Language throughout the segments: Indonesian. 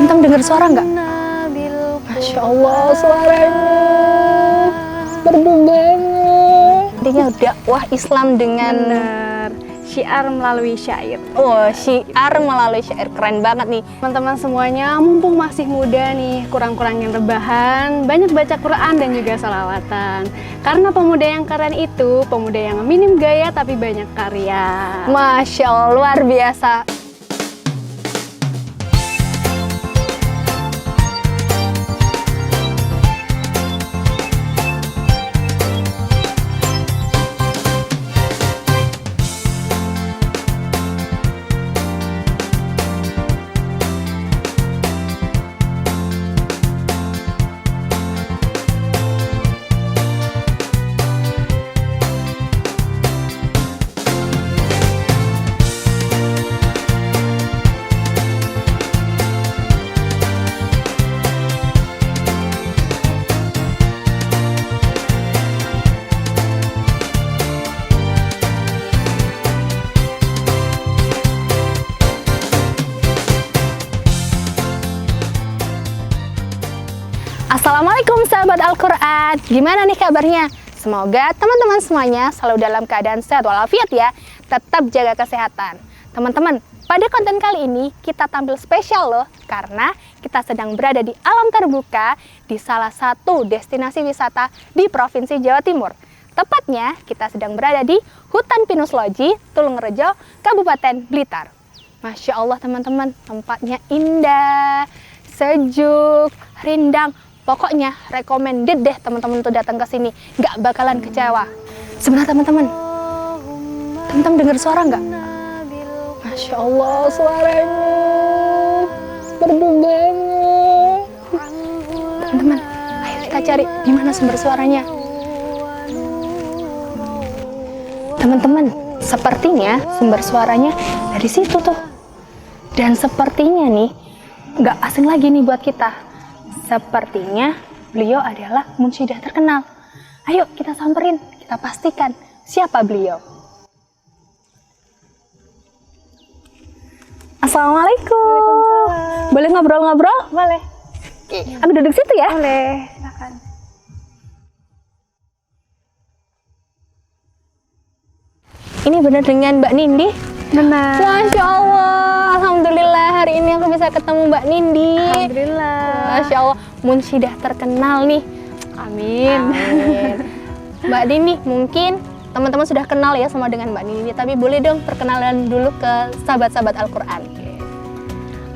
Teman-teman dengar suara nggak? Masya Allah, suaranya merdu banget. Intinya dakwah Islam dengan syiar melalui syair. Oh, syiar melalui syair, keren banget nih. Teman-teman semuanya, mumpung masih muda nih, kurang-kurangin rebahan, banyak baca Quran dan juga sholawatan. Karena pemuda yang keren itu, pemuda yang minim gaya tapi banyak karya. Masya Allah, luar biasa. Assalamualaikum sahabat Al-Quran, gimana nih kabarnya? Semoga teman-teman semuanya selalu dalam keadaan sehat walafiat ya. Tetap jaga kesehatan. Teman-teman, pada konten kali ini kita tampil spesial loh, karena kita sedang berada di alam terbuka di salah satu destinasi wisata di Provinsi Jawa Timur. Tepatnya kita sedang berada di Hutan Pinus Loji, Tulungrejo, Kabupaten Blitar. Masya Allah teman-teman, tempatnya indah, sejuk, rindang. Pokoknya recommended deh teman-teman untuk datang ke sini, nggak bakalan kecewa. Sebenarnya teman-teman dengar suara nggak? Masya Allah, suaranya merdu banget. Teman-teman, ayo kita cari di mana sumber suaranya. Teman-teman, sepertinya sumber suaranya dari situ tuh. Dan sepertinya nih, nggak asing lagi nih buat kita. Sepertinya beliau adalah munsyidah terkenal. Ayo kita samperin, kita pastikan siapa beliau. Assalamualaikum. Boleh ngobrol-ngobrol? Boleh. Oke, aku duduk situ ya? Boleh, silakan. Ini benar dengan Mbak Nindi? Benar. Masya Allah, alhamdulillah hari ini aku bisa ketemu Mbak Nindi. Alhamdulillah. Masya Allah, munsyidah terkenal nih. Amin. Amin. Mbak Nindi, mungkin teman-teman sudah kenal ya sama dengan Mbak Nindi, tapi boleh dong perkenalan dulu ke sahabat-sahabat Al-Quran.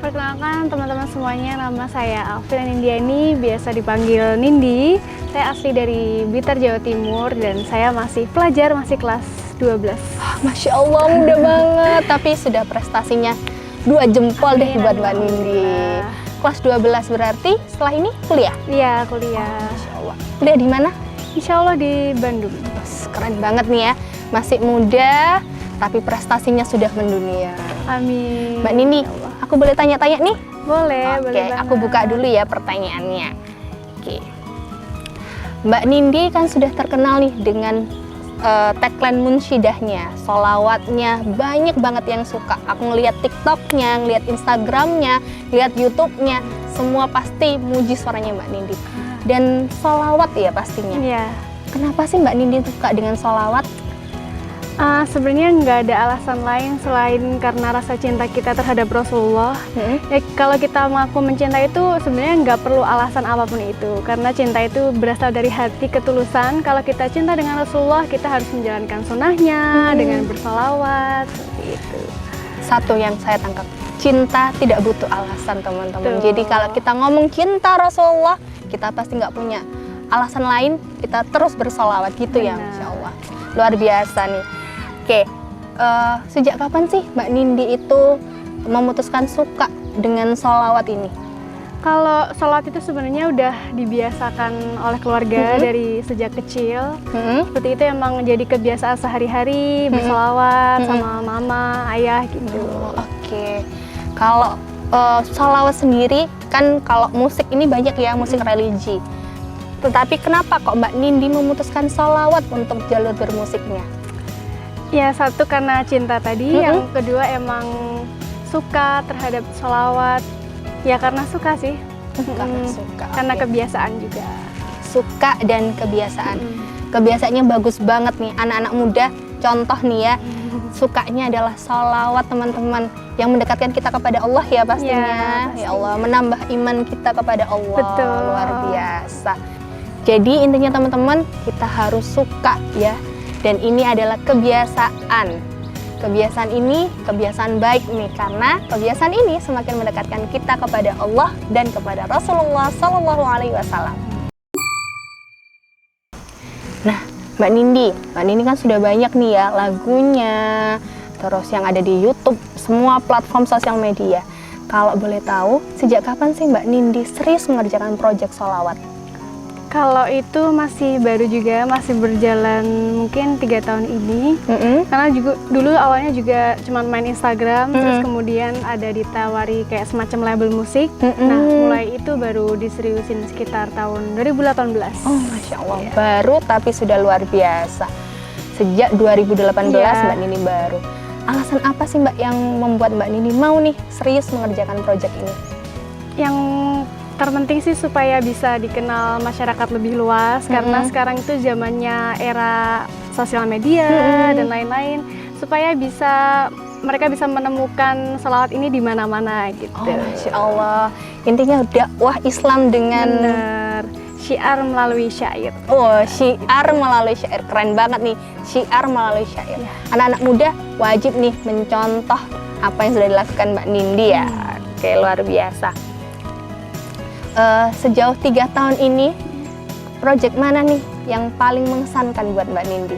Perkenalkan teman-teman semuanya, nama saya Alvin Nindiani, biasa dipanggil Nindi. Saya asli dari Blitar, Jawa Timur, dan saya masih pelajar, masih kelas 12. Masya Allah, muda banget, tapi sudah prestasinya 2 jempol deh buat Mbak Nindi. Kelas 12 berarti setelah ini kuliah? Iya, kuliah. Masya Allah. Kuliah di mana? Insya Allah di Bandung. Keren banget nih ya, masih muda, tapi prestasinya sudah mendunia. Amin. Mbak Nindi, aku boleh tanya-tanya nih? Boleh, Oke, boleh banget. aku buka dulu ya pertanyaannya. Oke. Mbak Nindi kan sudah terkenal nih dengan tagline munsyidahnya, sholawatnya, banyak banget yang suka. Aku ngeliat TikToknya, ngeliat Instagramnya, ngeliat YouTube-nya, semua pasti muji suaranya Mbak Nindi. Dan sholawat ya pastinya. Iya. Kenapa sih Mbak Nindi suka dengan sholawat? Sebenarnya nggak ada alasan lain selain karena rasa cinta kita terhadap Rasulullah. Ya, kalau kita mengaku mencinta itu sebenarnya nggak perlu alasan apapun itu, karena cinta itu berasal dari hati ketulusan. Kalau kita cinta dengan Rasulullah, kita harus menjalankan sunnahnya dengan bersolawat, seperti itu. Satu yang saya tangkap, cinta tidak butuh alasan teman-teman. Betul. Jadi kalau kita ngomong cinta Rasulullah, kita pasti nggak punya alasan lain, kita terus bersolawat gitu. Benar. Ya, Masya Allah. Luar biasa nih. Oke, sejak kapan sih Mbak Nindi itu memutuskan suka dengan sholawat ini? Kalau sholat itu sebenarnya udah dibiasakan oleh keluarga dari sejak kecil. Seperti itu emang jadi kebiasaan sehari-hari, bersolawat sama mama, ayah gitu. Oke, kalau sholawat sendiri kan kalau musik ini banyak ya, musik religi. Tetapi kenapa kok Mbak Nindi memutuskan sholawat untuk jalur bermusiknya? Ya, satu karena cinta tadi, yang kedua emang suka terhadap sholawat. Ya karena suka sih. Karena suka. Karena oke. kebiasaan juga. Suka dan kebiasaan. Kebiasaannya bagus banget nih anak-anak muda. Contoh nih ya, sukanya adalah sholawat teman-teman yang mendekatkan kita kepada Allah ya pastinya. Ya, Ya Allah, menambah iman kita kepada Allah. Betul. Luar biasa. Jadi intinya teman-teman, kita harus suka ya. Dan ini adalah kebiasaan. Kebiasaan ini kebiasaan baik nih, karena kebiasaan ini semakin mendekatkan kita kepada Allah dan kepada Rasulullah Shallallahu Alaihi Wasallam. Nah, Mbak Nindi kan sudah banyak nih ya lagunya, terus yang ada di YouTube, semua platform sosial media. Kalau boleh tahu, sejak kapan sih Mbak Nindi serius mengerjakan proyek sholawat? Kalau itu masih baru juga, masih berjalan mungkin 3 tahun ini. Karena juga dulu awalnya juga cuma main Instagram, terus kemudian ada ditawari kayak semacam label musik. Nah, mulai itu baru diseriusin sekitar tahun 2018. Oh, Masya Allah, Iya. baru tapi sudah luar biasa. Sejak 2018 Iya. Mbak Nindi baru. Alasan apa sih Mbak yang membuat Mbak Nindi mau nih serius mengerjakan proyek ini? Yang terpenting sih supaya bisa dikenal masyarakat lebih luas, karena sekarang itu zamannya era sosial media dan lain-lain, supaya mereka bisa menemukan sholawat ini di mana-mana gitu. Oh, Masya Allah. Intinya dakwah Islam dengan Bener. Syiar melalui syair. oh, syiar melalui syair. Keren banget nih, syiar melalui syair. Anak-anak muda wajib nih mencontoh apa yang sudah dilakukan Mbak Nindi ya. Oke, luar biasa. Sejauh 3 tahun ini, proyek mana nih yang paling mengesankan buat Mbak Nindi?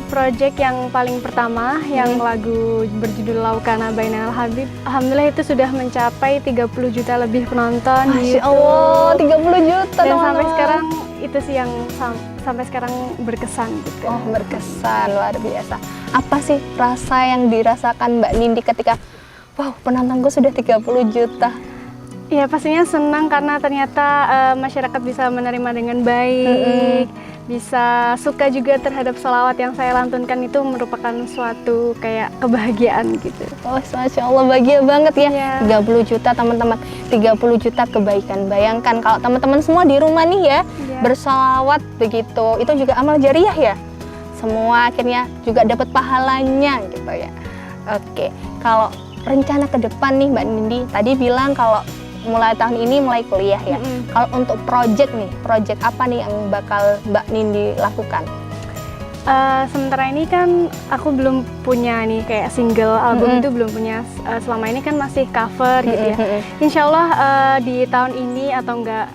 Project yang paling pertama, yang lagu berjudul Laukana Bainal Habib, alhamdulillah itu sudah mencapai 30 juta lebih penonton di Masya YouTube. Allah, 30 juta Dan teman-teman. sampai sekarang itu sih yang sampai sekarang berkesan gitu. Oh, berkesan, luar biasa. Apa sih rasa yang dirasakan Mbak Nindi ketika wow, penontonku sudah 30 juta? Ya pastinya senang karena ternyata masyarakat bisa menerima dengan baik, bisa suka juga terhadap sholawat yang saya lantunkan, itu merupakan suatu kayak kebahagiaan gitu. Oh, Masya Allah, bahagia banget ya. Iya. 30 juta teman-teman, 30 juta kebaikan. Bayangkan kalau teman-teman semua di rumah nih ya, Iya. bersolawat begitu, itu juga amal jariah ya. Semua akhirnya juga dapat pahalanya gitu ya. Oke, kalau rencana ke depan nih Mbak Nindi, tadi bilang kalau mulai tahun ini mulai kuliah ya. Kalau untuk project nih, project apa nih yang bakal Mbak Nindi lakukan? Sementara ini kan aku belum punya nih kayak single, album itu belum punya. Selama ini kan masih cover gitu ya. Insya Allah di tahun ini atau enggak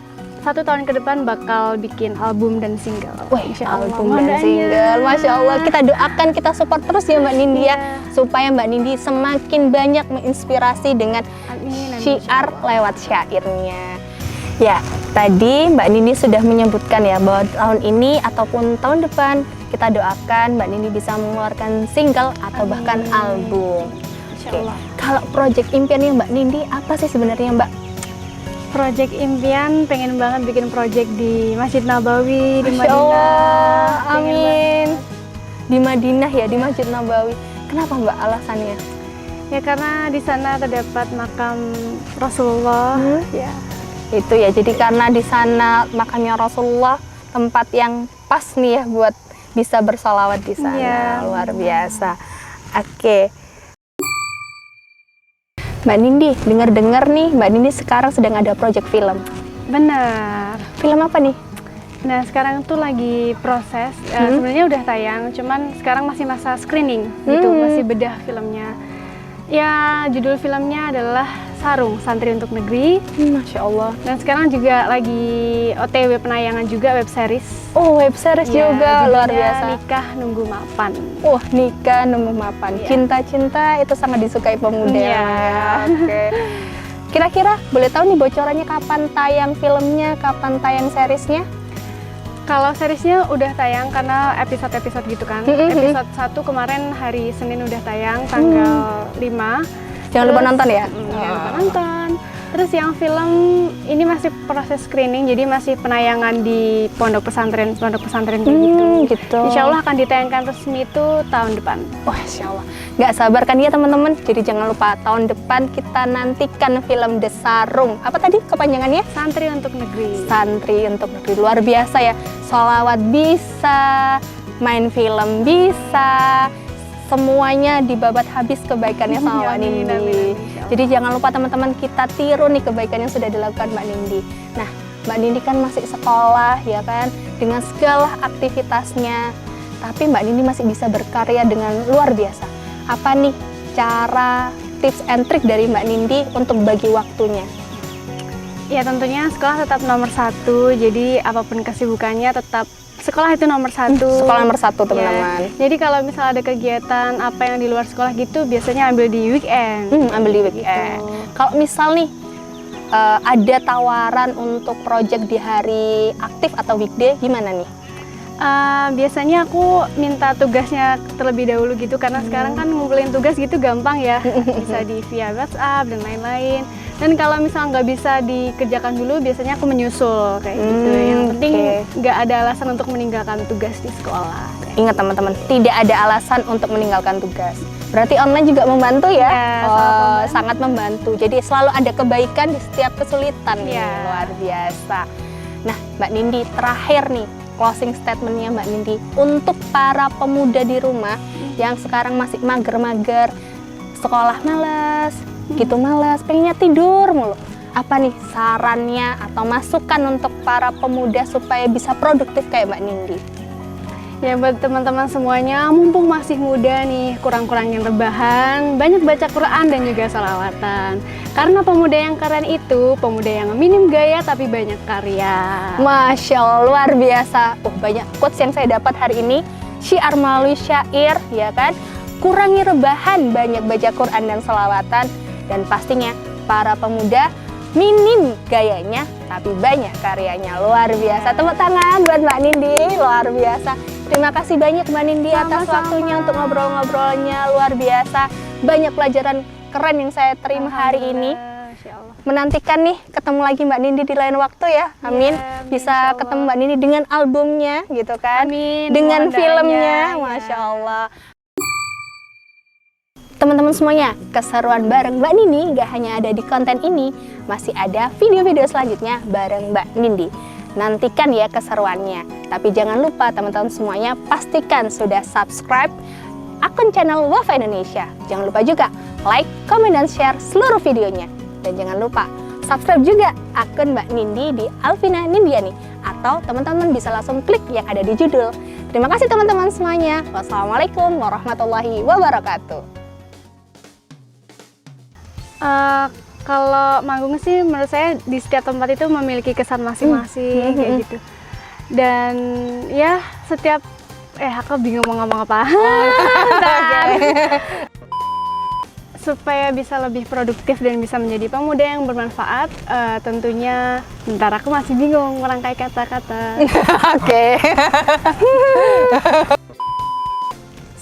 1 tahun ke depan bakal bikin album dan single. Wah, Insya Allah. album dan Modalnya. single, Masya Allah. Kita doakan, kita support terus ya Mbak Nindi ya, supaya Mbak Nindi semakin banyak menginspirasi dengan Amin, amin, syiar lewat syairnya. Ya, tadi Mbak Nindi sudah menyebutkan ya bahwa tahun ini ataupun tahun depan kita doakan Mbak Nindi bisa mengeluarkan single atau bahkan album. Insya Oke, Allah. kalau project impiannya Mbak Nindi apa sih sebenarnya Mbak? Project impian, pengen banget bikin project di Masjid Nabawi di Masya Allah, Madinah. Pengen banget. amin. Di Madinah ya, di Masjid Nabawi. Kenapa Mbak alasannya? Ya karena di sana terdapat makam Rasulullah. Ya. Itu ya, jadi karena di sana makamnya Rasulullah, tempat yang pas nih ya buat bisa bersolawat di sana. Iya. Luar biasa. Oke. Mbak Nindi, dengar-dengar nih Mbak Nindi sekarang sedang ada project film. Benar. Film apa nih? Nah sekarang tuh lagi proses. Sebenarnya udah tayang, cuman sekarang masih masa screening gitu, masih bedah filmnya. Ya judul filmnya adalah Sarung, Santri untuk Negeri. Masya Allah. Dan sekarang juga lagi OTW penayangan juga web series. Oh, web series Ya, juga, luar judulnya biasa. Nikah Nunggu Mapan. Wah, nikah nunggu mapan. Iya. Cinta-cinta itu sangat disukai pemuda. Iya. Oke. Kira-kira boleh tahu nih bocorannya kapan tayang filmnya, kapan tayang seriesnya? Kalau seriesnya udah tayang karena episode-episode gitu kan. Episode 1 kemarin hari Senin udah tayang tanggal 5. Jangan lupa nonton ya. Jangan lupa nonton. Terus yang film ini masih proses screening, jadi masih penayangan di pondok pesantren kayak gitu. Insya Allah akan ditayangkan resmi itu tahun depan. Wah, Insya Allah. Nggak sabar kan ya teman-teman? Jadi jangan lupa tahun depan kita nantikan film Desarung. Apa tadi kepanjangannya? Santri untuk Negeri. Santri untuk Negeri. Luar biasa ya. Sholawat bisa, main film bisa, semuanya dibabat habis kebaikannya sama Mbak Nindi. Jadi jangan lupa teman-teman, kita tiru nih kebaikan yang sudah dilakukan Mbak Nindi. Nah, Mbak Nindi kan masih sekolah ya kan, dengan segala aktivitasnya. Tapi Mbak Nindi masih bisa berkarya dengan luar biasa. Apa nih cara, tips and trick dari Mbak Nindi untuk bagi waktunya? Ya tentunya sekolah tetap nomor 1, jadi apapun kesibukannya tetap sekolah itu nomor 1. Sekolah nomor 1 teman-teman. Ya. Jadi kalau misalnya ada kegiatan apa yang di luar sekolah gitu, biasanya ambil di weekend. Ambil di weekend. Gitu. Kalau misal nih ada tawaran untuk project di hari aktif atau weekday, gimana nih? Biasanya aku minta tugasnya terlebih dahulu gitu, karena sekarang kan ngumpulin tugas gitu gampang ya, bisa di via WhatsApp dan lain-lain. Dan kalau misalnya nggak bisa dikerjakan dulu, biasanya aku menyusul kayak gitu. Yang penting nggak ada alasan untuk meninggalkan tugas di sekolah. Ingat teman-teman, tidak ada alasan untuk meninggalkan tugas. Berarti online juga membantu ya? Sangat membantu. Jadi selalu ada kebaikan di setiap kesulitan. Luar biasa. Nah, Mbak Nindi, terakhir nih, closing statementnya Mbak Nindi untuk para pemuda di rumah yang sekarang masih mager-mager, sekolah males, pengennya tidur mulu. Apa nih sarannya atau masukan untuk para pemuda supaya bisa produktif kayak Mbak Nindi? Ya buat teman-teman semuanya, mumpung masih muda nih, kurang-kurangin rebahan, banyak baca Quran dan juga sholawatan. Karena pemuda yang keren itu, pemuda yang minim gaya tapi banyak karya. Masya Allah, luar biasa. Banyak quotes yang saya dapat hari ini. Syiar melalui syair, ya kan? Kurangi rebahan, banyak baca Quran dan sholawatan. Dan pastinya para pemuda minim gayanya tapi banyak karyanya. Luar biasa. Tepuk tangan buat Mbak Nindi, luar biasa. Terima kasih banyak Mbak Nindi atas waktunya untuk ngobrol-ngobrolnya, luar biasa. Banyak pelajaran keren yang saya terima hari ini. Menantikan nih ketemu lagi Mbak Nindi di lain waktu ya. Amin. Bisa ketemu Mbak Nindi dengan albumnya gitu kan. Amin. Dengan filmnya, Masya Allah. Teman-teman semuanya, keseruan bareng Mbak Nindi gak hanya ada di konten ini, masih ada video-video selanjutnya bareng Mbak Nindi. Nantikan ya keseruannya. Tapi jangan lupa teman-teman semuanya, pastikan sudah subscribe akun channel Wafa Indonesia. Jangan lupa juga like, comment, dan share seluruh videonya. Dan jangan lupa subscribe juga akun Mbak Nindi di Alvina Nindiani. Atau teman-teman bisa langsung klik yang ada di judul. Terima kasih teman-teman semuanya. Wassalamualaikum warahmatullahi wabarakatuh. Kalau manggung sih menurut saya di setiap tempat itu memiliki kesan masing-masing kayak gitu. Dan ya setiap aku bingung mau ngomong apa. Supaya bisa lebih produktif dan bisa menjadi pemuda yang bermanfaat, tentunya bentar aku masih bingung merangkai kata-kata. Oke.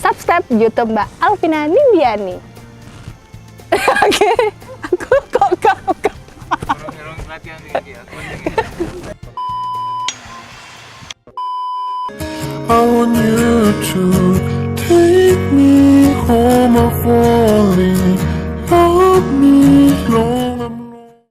Subscribe YouTube Mbak Alvina Nindiani. Oke, aku kok I want you to